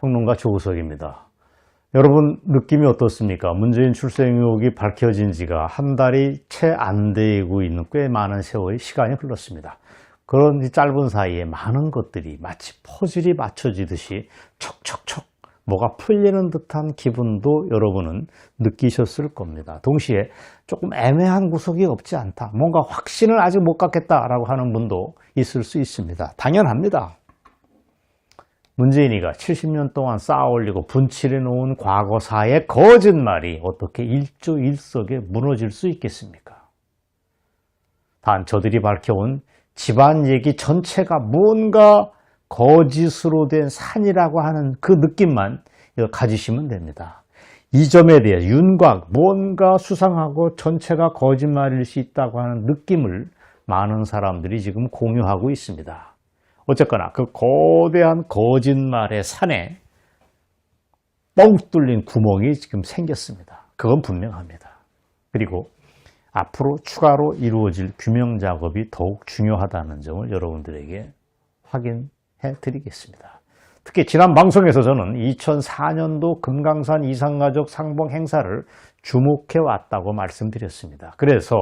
평론가 조우석입니다. 여러분 느낌이 어떻습니까? 문재인 출생 의혹이 밝혀진 지가 한 달이 채 안 되고 있는 꽤 많은 세월의 시간이 흘렀습니다. 그런 짧은 사이에 많은 것들이 마치 퍼즐이 맞춰지듯이 척척척 뭐가 풀리는 듯한 기분도 여러분은 느끼셨을 겁니다. 동시에 조금 애매한 구석이 없지 않다. 뭔가 확신을 아직 못 갖겠다라고 하는 분도 있을 수 있습니다. 당연합니다. 문재인이가 70년 동안 쌓아올리고 분칠해 놓은 과거사의 거짓말이 어떻게 일조일석에 무너질 수 있겠습니까? 단 저들이 밝혀온 집안 얘기 전체가 뭔가 거짓으로 된 산이라고 하는 그 느낌만 가지시면 됩니다. 이 점에 대해 윤곽, 뭔가 수상하고 전체가 거짓말일 수 있다고 하는 느낌을 많은 사람들이 지금 공유하고 있습니다. 어쨌거나 그 거대한 거짓말의 산에 뻥 뚫린 구멍이 지금 생겼습니다. 그건 분명합니다. 그리고 앞으로 추가로 이루어질 규명 작업이 더욱 중요하다는 점을 여러분들에게 확인해 드리겠습니다. 특히 지난 방송에서 저는 2004년도 금강산 이산가족 상봉 행사를 주목해 왔다고 말씀드렸습니다. 그래서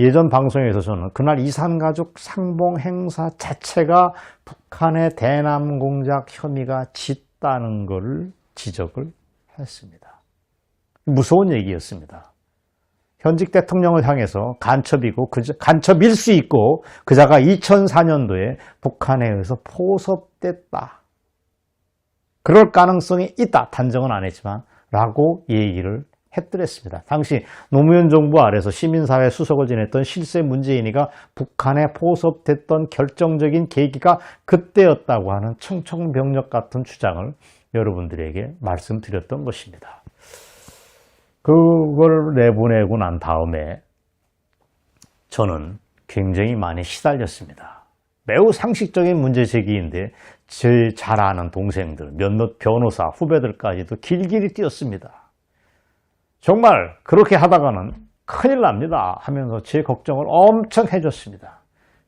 예전 방송에서 저는 그날 이산가족 상봉 행사 자체가 북한의 대남 공작 혐의가 짙다는 것을 지적을 했습니다. 무서운 얘기였습니다. 현직 대통령을 향해서 간첩이고 간첩일 수 있고 그자가 2004년도에 북한에 의해서 포섭됐다. 그럴 가능성이 있다. 단정은 안 했지만 라고 얘기를 했더랬습니다. 당시 노무현 정부 아래서 시민사회 수석을 지냈던 실세 문재인이가 북한에 포섭됐던 결정적인 계기가 그때였다고 하는 청천벽력 같은 주장을 여러분들에게 말씀드렸던 것입니다. 그걸 내보내고 난 다음에 저는 굉장히 많이 시달렸습니다. 매우 상식적인 문제 제기인데 제 잘 아는 동생들, 몇몇 변호사, 후배들까지도 길길이 뛰었습니다. 정말 그렇게 하다가는 큰일 납니다 하면서 제 걱정을 엄청 해줬습니다.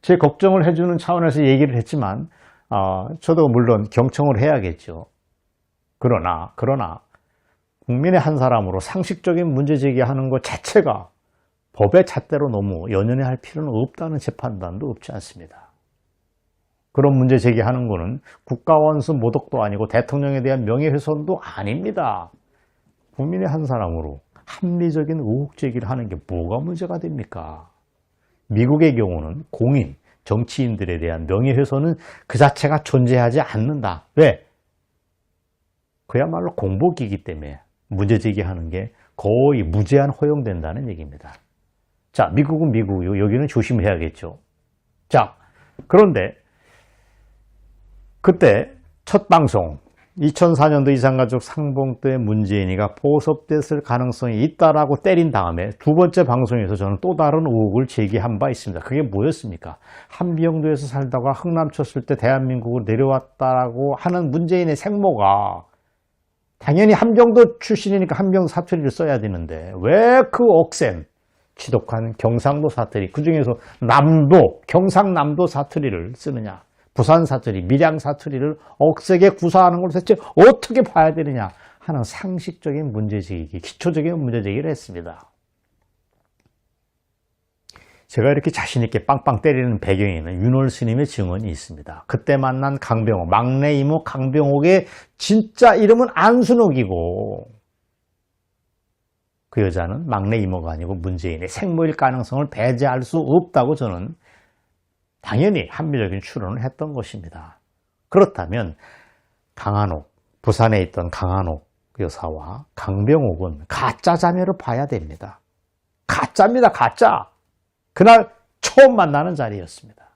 제 걱정을 해주는 차원에서 얘기를 했지만 저도 물론 경청을 해야겠죠. 그러나 국민의 한 사람으로 상식적인 문제 제기하는 것 자체가 법의 잣대로 너무 연연해 할 필요는 없다는 제 판단도 없지 않습니다. 그런 문제 제기하는 것은 국가원수 모독도 아니고 대통령에 대한 명예훼손도 아닙니다. 국민의 한 사람으로 합리적인 의혹 제기를 하는 게 뭐가 문제가 됩니까? 미국의 경우는 공인, 정치인들에 대한 명예훼손은 그 자체가 존재하지 않는다. 왜? 그야말로 공복이기 때문에 문제 제기하는 게 거의 무제한 허용된다는 얘기입니다. 자, 미국은 미국이고 여기는 조심해야겠죠. 자, 그런데 그때 첫 방송 2004년도 이산가족 상봉 때 문재인이가 포섭됐을 가능성이 있다라고 때린 다음에 두 번째 방송에서 저는 또 다른 의혹을 제기한 바 있습니다. 그게 뭐였습니까? 함경도에서 살다가 흥남 쳤을 때 대한민국으로 내려왔다라고 하는 문재인의 생모가 당연히 함경도 출신이니까 함경 사투리를 써야 되는데 왜 그 억센 지독한 경상도 사투리, 그중에서 남도, 경상남도 사투리를 쓰느냐? 부산 사투리, 밀양 사투리를 억세게 구사하는 걸 대체 어떻게 봐야 되느냐 하는 상식적인 문제제기, 기초적인 문제제기를 했습니다. 제가 이렇게 자신있게 빵빵 때리는 배경에는 윤월 스님의 증언이 있습니다. 그때 만난 강병옥, 막내 이모 강병옥의 진짜 이름은 안순옥이고 그 여자는 막내 이모가 아니고 문재인의 생모일 가능성을 배제할 수 없다고 저는 당연히 합리적인 추론을 했던 것입니다. 그렇다면 강한옥, 부산에 있던 강한옥 여사와 강병옥은 가짜 자매로 봐야 됩니다. 가짜입니다. 가짜. 그날 처음 만나는 자리였습니다.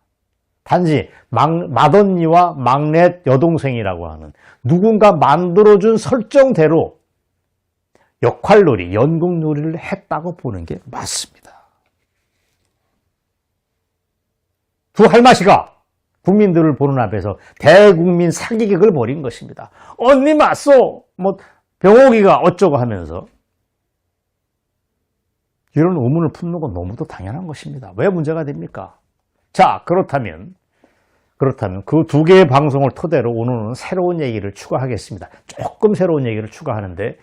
단지 맏언니와 막내 여동생이라고 하는 누군가 만들어준 설정대로 역할놀이, 연극놀이를 했다고 보는 게 맞습니다. 두 할마씨가 국민들을 보는 앞에서 대국민 사기극을 벌인 것입니다. 언니 맞소! 병옥이가 어쩌고 하면서 이런 의문을 품는 건 너무도 당연한 것입니다. 왜 문제가 됩니까? 자, 그렇다면 그렇다면 그 두 개의 방송을 토대로 오늘은 새로운 얘기를 추가하겠습니다. 조금 새로운 얘기를 추가하는데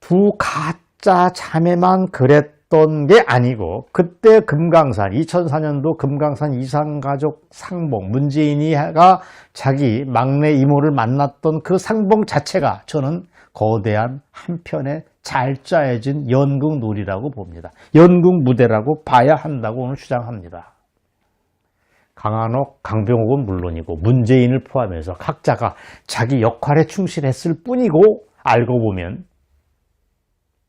두 가짜 자매만 그랬던 게 아니고 그때 금강산 2004년도 금강산 이산가족 상봉 문재인이가 자기 막내 이모를 만났던 그 상봉 자체가 저는 거대한 한편의 잘 짜여진 연극놀이라고 봅니다. 연극 무대라고 봐야 한다고 오늘 주장합니다. 강한옥, 강병옥은 물론이고 문재인을 포함해서 각자가 자기 역할에 충실했을 뿐이고 알고 보면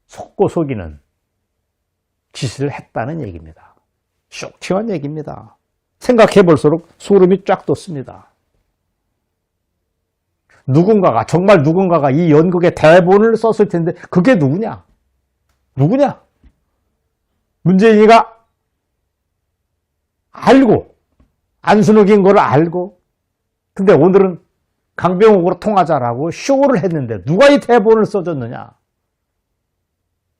속고 속이는 짓을 했다는 얘기입니다. 쇼킹한 얘기입니다. 생각해 볼수록 소름이 쫙 돋습니다. 누군가가 정말 누군가가 이 연극의 대본을 썼을 텐데 그게 누구냐? 누구냐? 문재인이가 알고 안순옥인 걸 알고 근데 오늘은 강병옥으로 통하자라고 쇼를 했는데 누가 이 대본을 써줬느냐?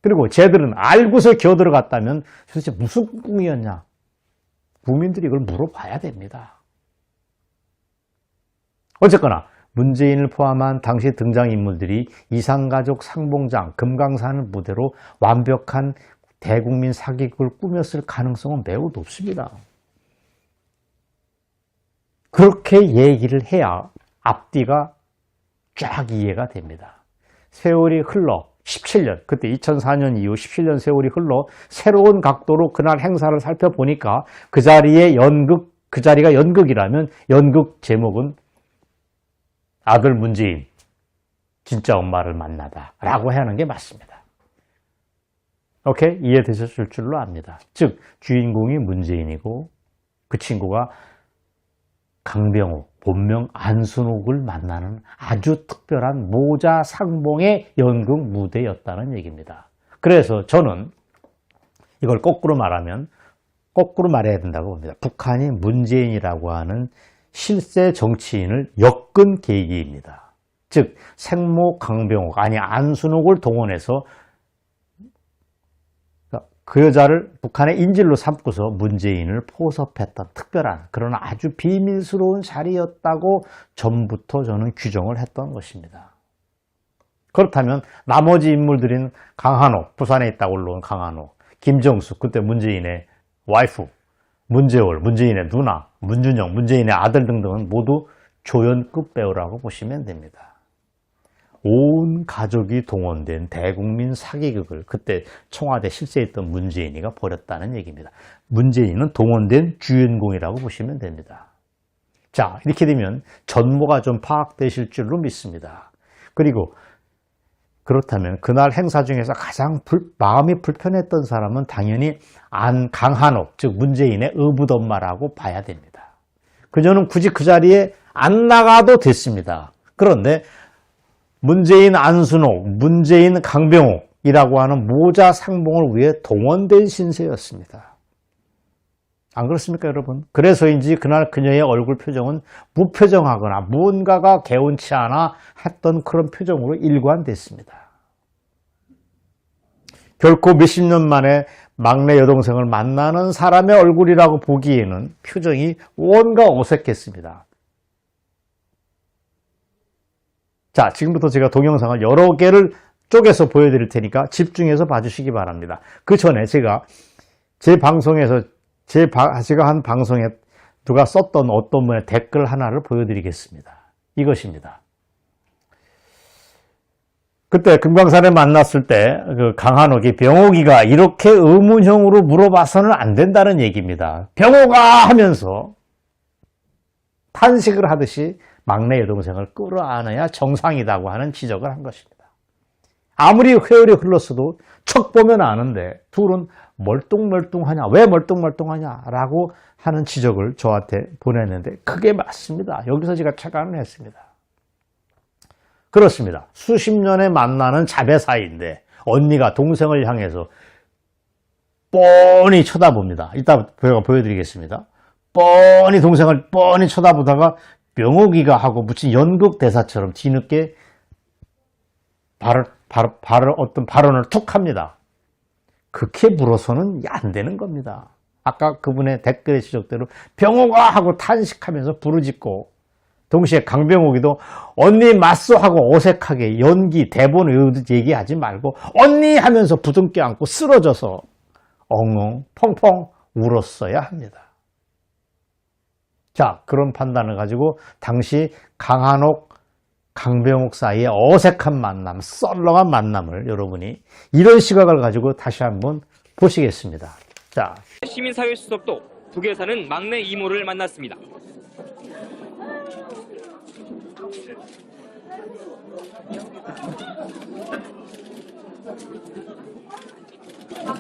그리고 쟤들은 알고서 기어들어갔다면 도대체 무슨 꿈이었냐? 국민들이 이걸 물어봐야 됩니다. 어쨌거나 문재인을 포함한 당시 등장인물들이 이산가족 상봉장 금강산을 무대로 완벽한 대국민 사기극을 꾸몄을 가능성은 매우 높습니다. 그렇게 얘기를 해야 앞뒤가 쫙 이해가 됩니다. 세월이 흘러 17년, 그때 2004년 이후 17년 세월이 흘러 새로운 각도로 그날 행사를 살펴보니까 그 자리에 그 자리가 연극이라면 연극 제목은 아들 문재인, 진짜 엄마를 만나다 라고 하는 게 맞습니다. 오케이? 이해되셨을 줄로 압니다. 즉, 주인공이 문재인이고 그 친구가 강병옥, 본명 안순옥을 만나는 아주 특별한 모자 상봉의 연극 무대였다는 얘기입니다. 그래서 저는 이걸 거꾸로 말해야 된다고 봅니다. 북한이 문재인이라고 하는 실세 정치인을 엮은 계기입니다. 즉 생모 강병옥 아니 안순옥을 동원해서 그 여자를 북한의 인질로 삼고서 문재인을 포섭했던 특별한 그러나 아주 비밀스러운 자리였다고 전부터 저는 규정을 했던 것입니다. 그렇다면 나머지 인물들인 강한옥, 부산에 있다고 올라온 강한옥, 김정숙, 그때 문재인의 와이프, 문재월, 문재인의 누나, 문준영, 문재인의 아들 등등은 모두 조연급 배우라고 보시면 됩니다. 온 가족이 동원된 대국민 사기극을 그때 청와대 실세에 있던 문재인이가 벌였다는 얘기입니다. 문재인은 동원된 주인공이라고 보시면 됩니다. 자, 이렇게 되면 전모가 좀 파악되실 줄로 믿습니다. 그리고 그렇다면 그날 행사 중에서 가장 마음이 불편했던 사람은 당연히 강한옥, 즉 문재인의 의붓엄마라고 봐야 됩니다. 그녀는 굳이 그 자리에 안 나가도 됐습니다. 그런데 문재인 안순옥, 문재인 강병옥이라고 하는 모자 상봉을 위해 동원된 신세였습니다. 안 그렇습니까, 여러분? 그래서인지 그날 그녀의 얼굴 표정은 무표정하거나 무언가가 개운치 않아 했던 그런 표정으로 일관됐습니다. 결코 몇십 년 만에 막내 여동생을 만나는 사람의 얼굴이라고 보기에는 표정이 뭔가 어색했습니다. 자, 지금부터 제가 동영상을 여러 개를 쪼개서 보여드릴 테니까 집중해서 봐주시기 바랍니다. 그 전에 제가 제가 한 방송에 누가 썼던 어떤 분의 댓글 하나를 보여드리겠습니다. 이것입니다. 그때 금강산에 만났을 때 그 강한옥이 병옥이가 이렇게 의문형으로 물어봐서는 안 된다는 얘기입니다. 병옥아 하면서 탄식을 하듯이 막내 여동생을 끌어안아야 정상이라고 하는 지적을 한 것입니다. 아무리 회열이 흘렀어도 척 보면 아는데 둘은 멀뚱멀뚱하냐, 왜 멀뚱멀뚱하냐라고 하는 지적을 저한테 보냈는데 그게 맞습니다. 여기서 제가 착안을 했습니다. 그렇습니다. 수십 년에 만나는 자매 사이인데 언니가 동생을 향해서 뻔히 쳐다봅니다. 이따 제가 보여드리겠습니다. 뻔히 동생을 뻔히 쳐다보다가 병옥이가 하고 무슨 연극 대사처럼 뒤늦게 어떤 발언을 툭 합니다. 그렇게 물어서는 안 되는 겁니다. 아까 그분의 댓글의 지적대로 병호가 하고 탄식하면서 부르짖고, 동시에 강병옥이도 언니 맞소 하고 어색하게 연기, 대본 외우듯 얘기하지 말고 언니 하면서 부둥켜 안고 쓰러져서 엉엉 펑펑 울었어야 합니다. 자, 그런 판단을 가지고 당시 강한옥, 강병옥 사이의 어색한 만남, 썰렁한 만남을 여러분이 이런 시각을 가지고 다시 한번 보시겠습니다. 자, 시민사회 수석도 북에 사는 막내 이모를 만났습니다.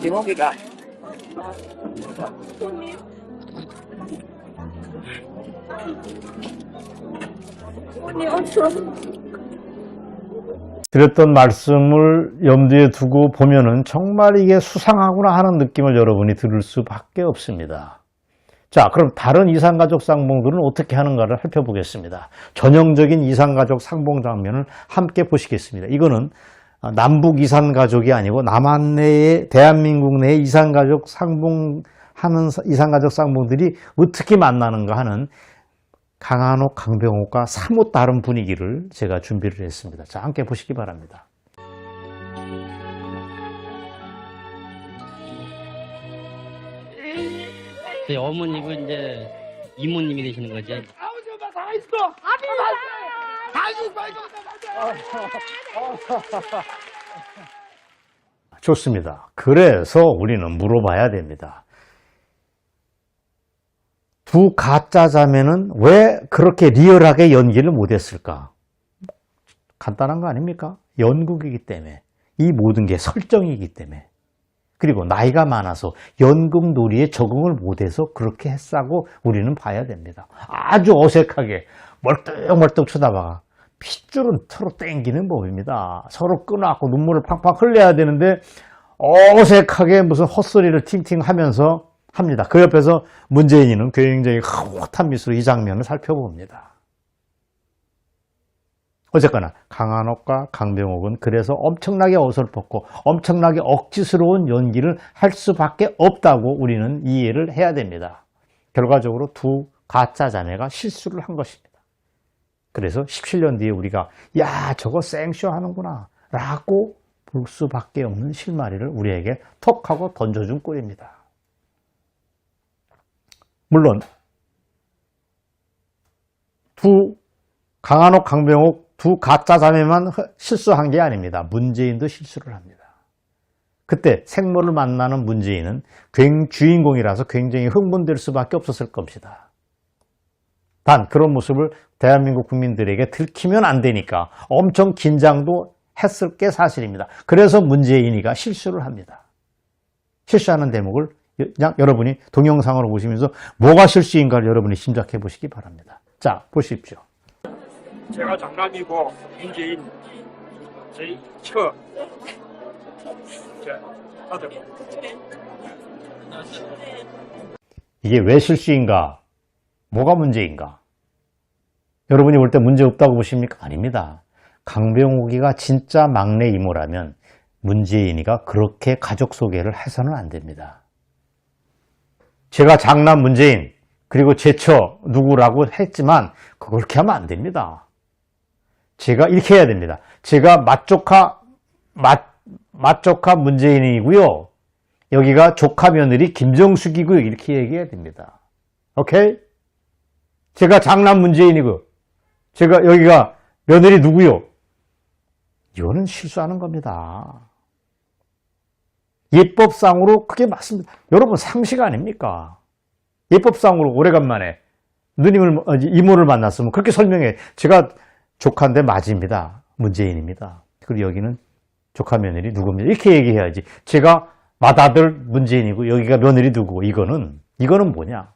이모기가 드렸던 말씀을 염두에 두고 보면은 정말 이게 수상하구나 하는 느낌을 여러분이 들을 수밖에 없습니다. 자, 그럼 다른 이산가족 쌍봉들은 어떻게 하는가를 살펴보겠습니다. 전형적인 이산가족 쌍봉 장면을 함께 보시겠습니다. 이거는 남북 이산가족이 아니고 남한 내의, 대한민국 내의 이산가족 쌍봉하는 이산가족 쌍봉들이 어떻게 만나는가 하는 강한옥, 강병옥과 사뭇 다른 분위기를 제가 준비를 했습니다. 자, 함께 보시기 바랍니다. 저희 어머니고 이제 이모님이 되시는 거죠. 아버지 엄마 다 있어. 다 있어. 좋습니다. 그래서 우리는 물어봐야 됩니다. 두 가짜 자매는 왜 그렇게 리얼하게 연기를 못했을까? 간단한 거 아닙니까? 연극이기 때문에, 이 모든 게 설정이기 때문에, 그리고 나이가 많아서 연극 놀이에 적응을 못해서 그렇게 했다고 우리는 봐야 됩니다. 아주 어색하게 멀뚱멀뚱 쳐다봐 핏줄은 서로 땡기는 법입니다. 서로 끊어갖고 눈물을 팡팡 흘려야 되는데 어색하게 무슨 헛소리를 팅팅 하면서 합니다. 그 옆에서 문재인이는 굉장히 흐뭇한 미소로 이 장면을 살펴봅니다. 어쨌거나 강한옥과 강병옥은 그래서 엄청나게 어설펐고 엄청나게 억지스러운 연기를 할 수밖에 없다고 우리는 이해를 해야 됩니다. 결과적으로 두 가짜 자매가 실수를 한 것입니다. 그래서 17년 뒤에 우리가 야, 저거 생쇼 하는구나 라고 볼 수밖에 없는 실마리를 우리에게 톡 하고 던져준 꼴입니다. 물론 두 강한옥, 강병옥 두 가짜 자매만 실수한 게 아닙니다. 문재인도 실수를 합니다. 그때 생모를 만나는 문재인은 주인공이라서 굉장히 흥분될 수밖에 없었을 겁니다. 단 그런 모습을 대한민국 국민들에게 들키면 안 되니까 엄청 긴장도 했을 게 사실입니다. 그래서 문재인이가 실수를 합니다. 실수하는 대목을 그냥 여러분이 동영상으로 보시면서 뭐가 실수인가를 여러분이 짐작해 보시기 바랍니다. 자, 보십시오. 제가 장남이고 문재인 저희 처 아들. 이게 왜 실수인가? 뭐가 문제인가? 여러분이 볼 때 문제 없다고 보십니까? 아닙니다. 강병옥이가 진짜 막내 이모라면 문재인이가 그렇게 가족 소개를 해서는 안 됩니다. 제가 장남 문재인 그리고 제처 누구라고 했지만 그렇게 하면 안 됩니다. 제가 이렇게 해야 됩니다. 제가 맏조카 문재인이고요. 여기가 조카 며느리 김정숙이고요. 이렇게 얘기해야 됩니다. 오케이? 제가 장남 문재인이고 제가 여기가 며느리 누구요? 이거는 실수하는 겁니다. 예법상으로 그게 맞습니다. 여러분 상식 아닙니까? 예법상으로 오래간만에 이모를 만났으면 그렇게 설명해. 제가 조카인데 맞입니다. 문재인입니다. 그리고 여기는 조카 며느리 누구입니다. 이렇게 얘기해야지. 제가 맏아들 문재인이고 여기가 며느리 누구고 이거는 뭐냐?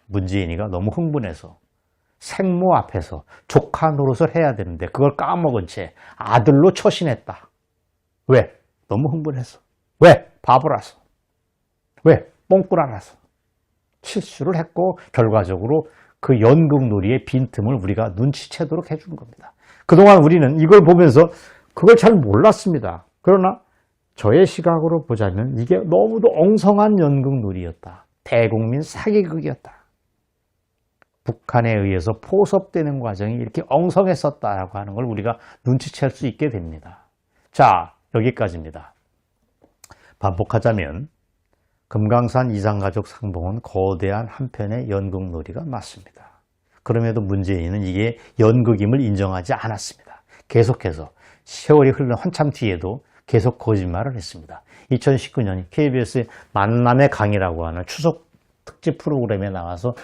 문재인이가 너무 흥분해서 생모 앞에서 조카 노릇을 해야 되는데 그걸 까먹은 채 아들로 처신했다. 왜? 너무 흥분해서. 왜? 바보라서. 왜? 뽕꾸라라서. 실수를 했고 결과적으로 그 연극놀이의 빈틈을 우리가 눈치채도록 해준 겁니다. 그동안 우리는 이걸 보면서 그걸 잘 몰랐습니다. 그러나 저의 시각으로 보자면 이게 너무도 엉성한 연극놀이였다. 대국민 사기극이었다. 북한에 의해서 포섭되는 과정이 이렇게 엉성했었다라고 하는 걸 우리가 눈치챌 수 있게 됩니다. 자, 여기까지입니다. 반복하자면 금강산 이산가족 상봉은 거대한 한편의 연극놀이가 맞습니다. 그럼에도 문재인은 이게 연극임을 인정하지 않았습니다. 계속해서 세월이 흐르는 한참 뒤에도 계속 거짓말을 했습니다. 2019년 KBS의 만남의 강이라고 하는 추석 특집 프로그램에 나와서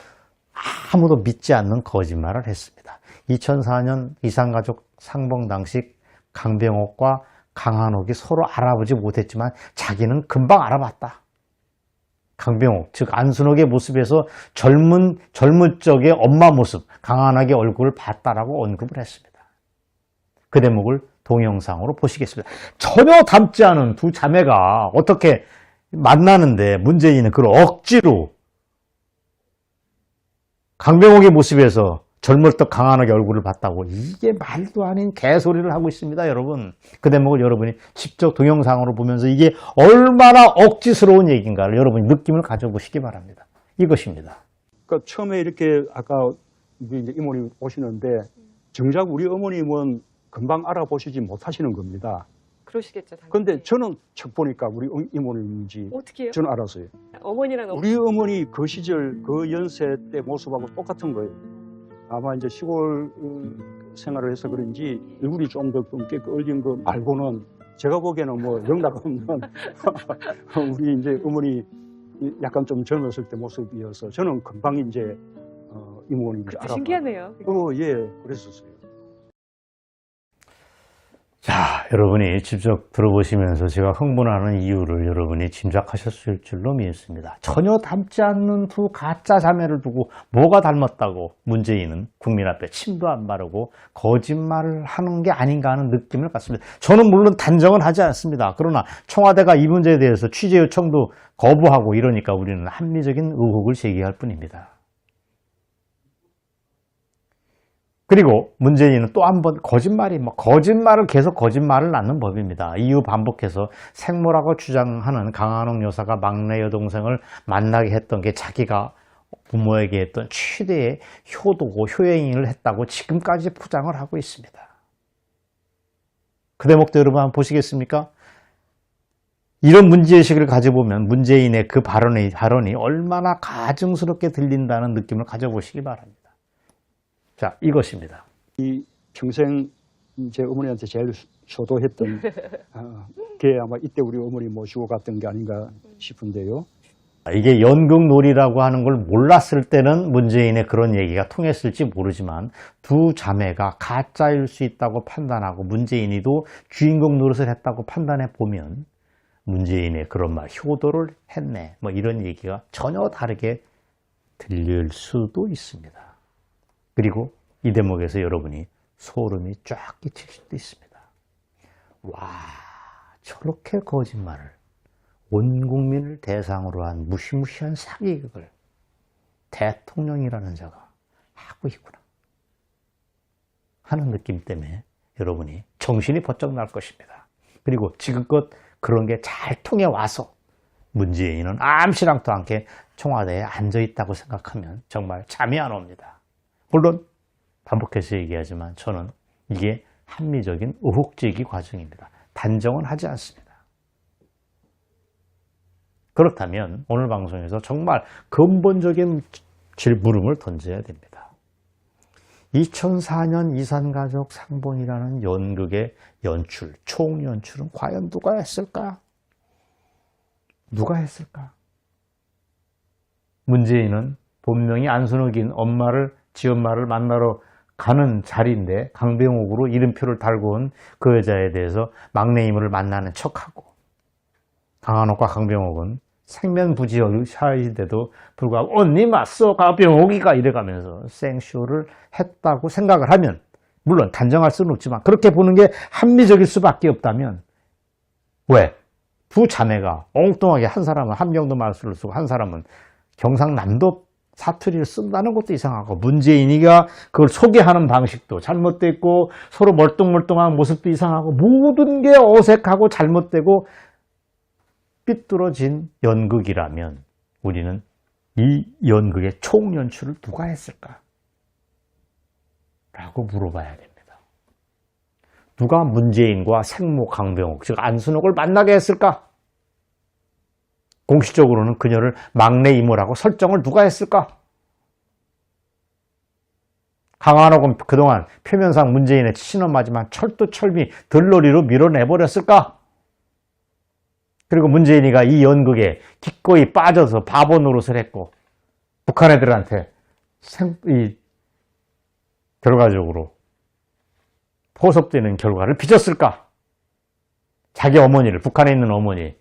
아무도 믿지 않는 거짓말을 했습니다. 2004년 이산가족 상봉 당시 강병옥과 강한옥이 서로 알아보지 못했지만 자기는 금방 알아봤다. 강병옥, 즉 안순옥의 모습에서 젊은 적의 엄마 모습, 강한옥의 얼굴을 봤다라고 언급을 했습니다. 그 대목을 동영상으로 보시겠습니다. 전혀 닮지 않은 두 자매가 어떻게 만나는데 문재인은 그걸 억지로 강병옥의 모습에서 젊었던 강한옥의 얼굴을 봤다고, 이게 말도 아닌 개소리를 하고 있습니다, 여러분. 그 대목을 여러분이 직접 동영상으로 보면서 이게 얼마나 억지스러운 얘기인가를 여러분이 느낌을 가져보시기 바랍니다. 이것입니다. 그러니까 처음에 이렇게 아까 이제 이모님 오시는데 정작 우리 어머님은 금방 알아보시지 못하시는 겁니다. 그러시겠죠, 당연히. 근데 저는 척 보니까 우리 이모님인지 어떻게 해요? 저는 알았어요. 어머니랑 우리 어머니 그 시절 그 연세 때 모습하고 똑같은 거예요. 아마 이제 시골 생활을 해서 그런지 얼굴이 좀 더 검게 얼린 거 말고는 제가 보기에는 뭐 영락 없는 우리 이제 어머니 약간 좀 젊었을 때 모습이어서 저는 금방 이제 이모님인지 알았어요. 신기하네요. 예, 그랬었어요. 자, 여러분이 직접 들어보시면서 제가 흥분하는 이유를 여러분이 짐작하셨을 줄로 믿습니다. 전혀 닮지 않는 두 가짜 자매를 두고 뭐가 닮았다고 문재인은 국민 앞에 침도 안 바르고 거짓말을 하는 게 아닌가 하는 느낌을 갖습니다. 저는 물론 단정은 하지 않습니다. 그러나 청와대가 이 문제에 대해서 취재 요청도 거부하고 이러니까 우리는 합리적인 의혹을 제기할 뿐입니다. 그리고 문재인은 또 한 번 거짓말을 계속 거짓말을 낳는 법입니다. 이후 반복해서 생모라고 주장하는 강한옥 여사가 막내 여동생을 만나게 했던 게 자기가 부모에게 했던 최대의 효도고 효행을 했다고 지금까지 포장을 하고 있습니다. 그 대목도 여러분 한번 보시겠습니까? 이런 문제의식을 가져보면 문재인의 그 발언이 얼마나 가증스럽게 들린다는 느낌을 가져보시기 바랍니다. 자, 이것입니다. 이 평생 제 어머니한테 제일 효도했던 게 아마 이때 우리 어머니 모시고 갔던 게 아닌가 싶은데요. 이게 연극놀이라고 하는 걸 몰랐을 때는 문재인의 그런 얘기가 통했을지 모르지만 두 자매가 가짜일 수 있다고 판단하고 문재인이도 주인공 노릇을 했다고 판단해 보면 문재인의 그런 말, 효도를 했네, 뭐 이런 얘기가 전혀 다르게 들릴 수도 있습니다. 그리고 이 대목에서 여러분이 소름이 쫙 끼칠 수도 있습니다. 와, 저렇게 거짓말을 온 국민을 대상으로 한 무시무시한 사기극을 대통령이라는 자가 하고 있구나 하는 느낌 때문에 여러분이 정신이 번쩍 날 것입니다. 그리고 지금껏 그런 게 잘 통해 와서 문재인은 암시랑도 않게 청와대에 앉아있다고 생각하면 정말 잠이 안 옵니다. 물론 반복해서 얘기하지만 저는 이게 합리적인 의혹제기 과정입니다. 단정은 하지 않습니다. 그렇다면 오늘 방송에서 정말 근본적인 물음을 던져야 됩니다. 2004년 이산가족 상봉이라는 연극의 연출, 총연출은 과연 누가 했을까? 누가 했을까? 문재인은 분명히 안순옥인 지 엄마를 만나러 가는 자리인데 강병옥으로 이름표를 달고 온 그 여자에 대해서 막내 이모를 만나는 척하고 강한옥과 강병옥은 생면부지사이인데도 불구하고 언니 맞소 강병옥이가 이래가면서 생쇼를 했다고 생각을 하면 물론 단정할 수는 없지만 그렇게 보는 게 합리적일 수밖에 없다면 왜? 두 자매가 엉뚱하게 한 사람은 함경도 말수를 쓰고 한 사람은 경상남도 사투리를 쓴다는 것도 이상하고 문재인이가 그걸 소개하는 방식도 잘못됐고 서로 멀뚱멀뚱한 모습도 이상하고 모든 게 어색하고 잘못되고 삐뚤어진 연극이라면 우리는 이 연극의 총연출을 누가 했을까? 라고 물어봐야 됩니다. 누가 문재인과 생모 강병옥, 즉 안순옥을 만나게 했을까? 공식적으로는 그녀를 막내 이모라고 설정을 누가 했을까? 강한옥은 그동안 표면상 문재인의 친엄마지만 철두철미 들러리로 밀어내버렸을까? 그리고 문재인이가 이 연극에 기꺼이 빠져서 바보 노릇을 했고 북한 애들한테 결과적으로 포섭되는 결과를 빚었을까? 자기 어머니를, 북한에 있는 어머니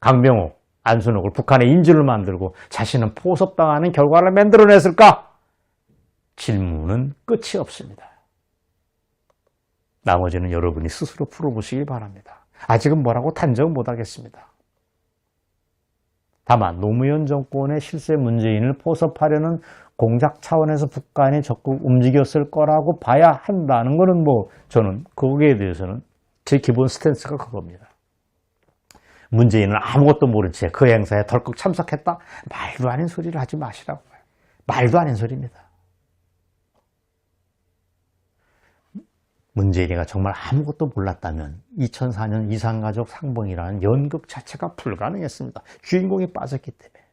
강병옥, 안순옥을 북한의 인질로 만들고 자신은 포섭당하는 결과를 만들어냈을까? 질문은 끝이 없습니다. 나머지는 여러분이 스스로 풀어보시기 바랍니다. 아직은 뭐라고 단정 못하겠습니다. 다만 노무현 정권의 실세 문재인을 포섭하려는 공작 차원에서 북한이 적극 움직였을 거라고 봐야 한다는 것은 저는 거기에 대해서는 제 기본 스탠스가 그겁니다. 문재인은 아무것도 모른 채 그 행사에 덜컥 참석했다? 말도 아닌 소리를 하지 마시라고요. 말도 아닌 소리입니다. 문재인이가 정말 아무것도 몰랐다면 2004년 이산가족 상봉이라는 연극 자체가 불가능했습니다. 주인공이 빠졌기 때문에.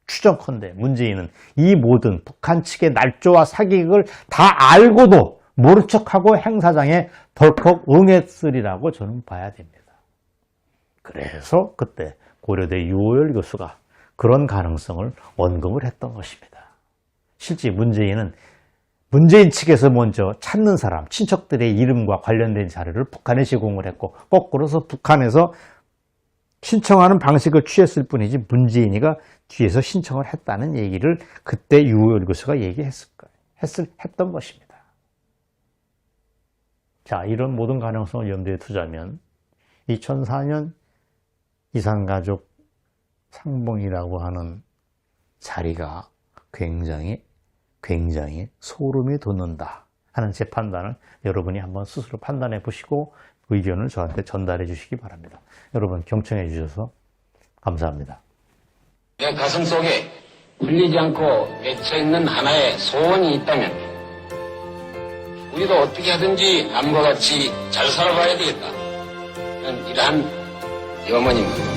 추정컨대 문재인은 이 모든 북한 측의 날조와 사기극을 다 알고도 모른 척하고 행사장에 덜컥 응했으리라고 저는 봐야 됩니다. 그래서 그때 고려대 유호열 교수가 그런 가능성을 언급을 했던 것입니다. 실제 문재인은 문재인 측에서 먼저 찾는 사람, 친척들의 이름과 관련된 자료를 북한에 제공을 했고 거꾸로서 북한에서 신청하는 방식을 취했을 뿐이지 문재인이가 뒤에서 신청을 했다는 얘기를 그때 유호열 교수가 했던 것입니다. 자, 이런 모든 가능성을 염두에 두자면 2004년 이산가족 상봉이라고 하는 자리가 굉장히 소름이 돋는다 하는 제 판단을 여러분이 한번 스스로 판단해 보시고 의견을 저한테 전달해 주시기 바랍니다. 여러분 경청해 주셔서 감사합니다. 내 가슴 속에 풀리지 않고 맺혀있는 하나의 소원이 있다면 우리도 어떻게 하든지 남과 같이 잘 살아봐야 되겠다. 이러한 염원입니다.